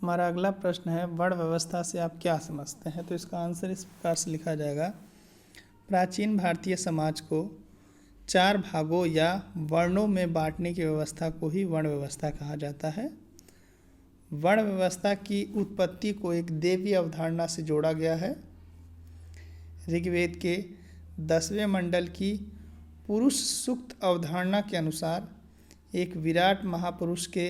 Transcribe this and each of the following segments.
हमारा अगला प्रश्न है, वर्ण व्यवस्था से आप क्या समझते हैं? तो इसका आंसर इस प्रकार से लिखा जाएगा। प्राचीन भारतीय समाज को 4 भागों या वर्णों में बांटने की व्यवस्था को ही वर्ण व्यवस्था कहा जाता है। वर्ण व्यवस्था की उत्पत्ति को एक देवी अवधारणा से जोड़ा गया है। ऋग्वेद के 10वें मंडल की पुरुष सूक्त अवधारणा के अनुसार एक विराट महापुरुष के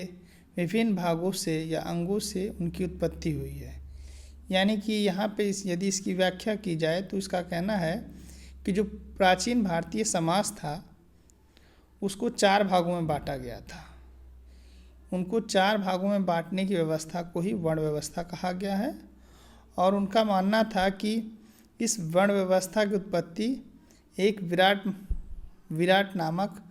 विभिन्न भागों से या अंगों से उनकी उत्पत्ति हुई है। यानी कि यहाँ पे यदि इसकी व्याख्या की जाए तो इसका कहना है कि जो प्राचीन भारतीय समाज था उसको 4 भागों में बांटा गया था। उनको 4 भागों में बांटने की व्यवस्था को ही वर्ण व्यवस्था कहा गया है। और उनका मानना था कि इस वर्ण व्यवस्था की उत्पत्ति एक विराट नामक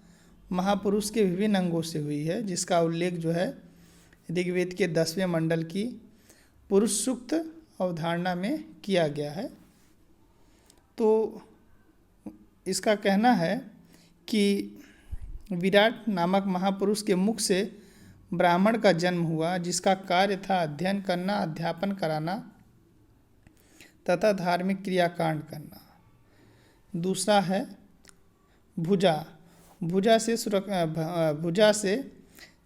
महापुरुष के विभिन्न अंगों से हुई है, जिसका उल्लेख जो है ऋग्वेद के 10वें मंडल की पुरुष सूक्त अवधारणा में किया गया है। तो इसका कहना है कि विराट नामक महापुरुष के मुख से ब्राह्मण का जन्म हुआ, जिसका कार्य था अध्ययन करना, अध्यापन कराना तथा धार्मिक क्रियाकांड करना। दूसरा है भुजा। भुजा से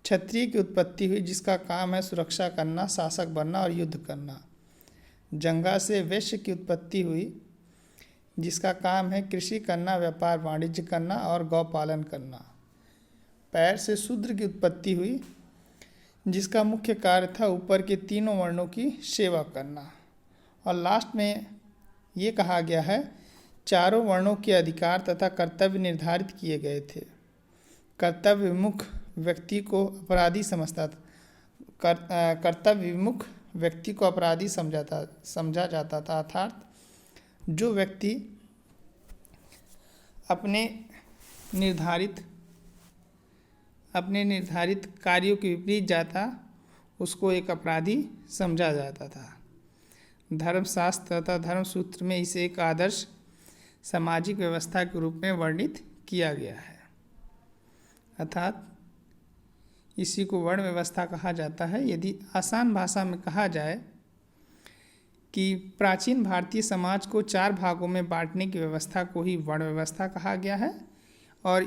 क्षत्रिय की उत्पत्ति हुई, जिसका काम है सुरक्षा करना, शासक बनना और युद्ध करना। जंगा से वैश्य की उत्पत्ति हुई, जिसका काम है कृषि करना, व्यापार वाणिज्य करना और गौ पालन करना। पैर से शूद्र की उत्पत्ति हुई, जिसका मुख्य कार्य था ऊपर के तीनों वर्णों की सेवा करना। और लास्ट में ये कहा गया है, चारों वर्णों के अधिकार तथा कर्तव्य निर्धारित किए गए थे। कर्तव्य विमुख व्यक्ति को अपराधी समझा जाता था। अर्थात जो व्यक्ति अपने निर्धारित कार्यों के विपरीत जाता उसको एक अपराधी समझा जाता था। धर्मशास्त्र तथा धर्मसूत्र में इसे एक आदर्श सामाजिक व्यवस्था के रूप में वर्णित किया गया है। अर्थात इसी को वर्ण व्यवस्था कहा जाता है। यदि आसान भाषा में कहा जाए कि प्राचीन भारतीय समाज को 4 भागों में बांटने की व्यवस्था को ही वर्ण व्यवस्था कहा गया है। और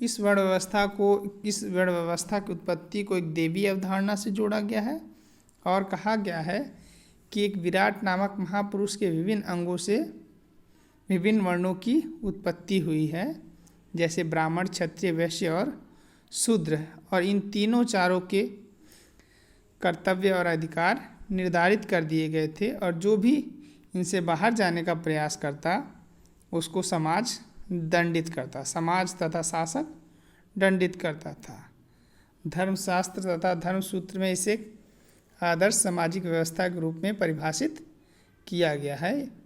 इस वर्ण व्यवस्था की उत्पत्ति को एक देवी अवधारणा से जोड़ा गया है और कहा गया है कि एक विराट नामक महापुरुष के विभिन्न अंगों से विभिन्न वर्णों की उत्पत्ति हुई है, जैसे ब्राह्मण, क्षत्रिय, वैश्य और शूद्र। और इन तीनों चारों के कर्तव्य और अधिकार निर्धारित कर दिए गए थे और जो भी इनसे बाहर जाने का प्रयास करता उसको समाज दंडित करता, समाज तथा शासक दंडित करता था। धर्मशास्त्र तथा धर्मसूत्र में इसे आदर्श सामाजिक व्यवस्था के रूप में परिभाषित किया गया है।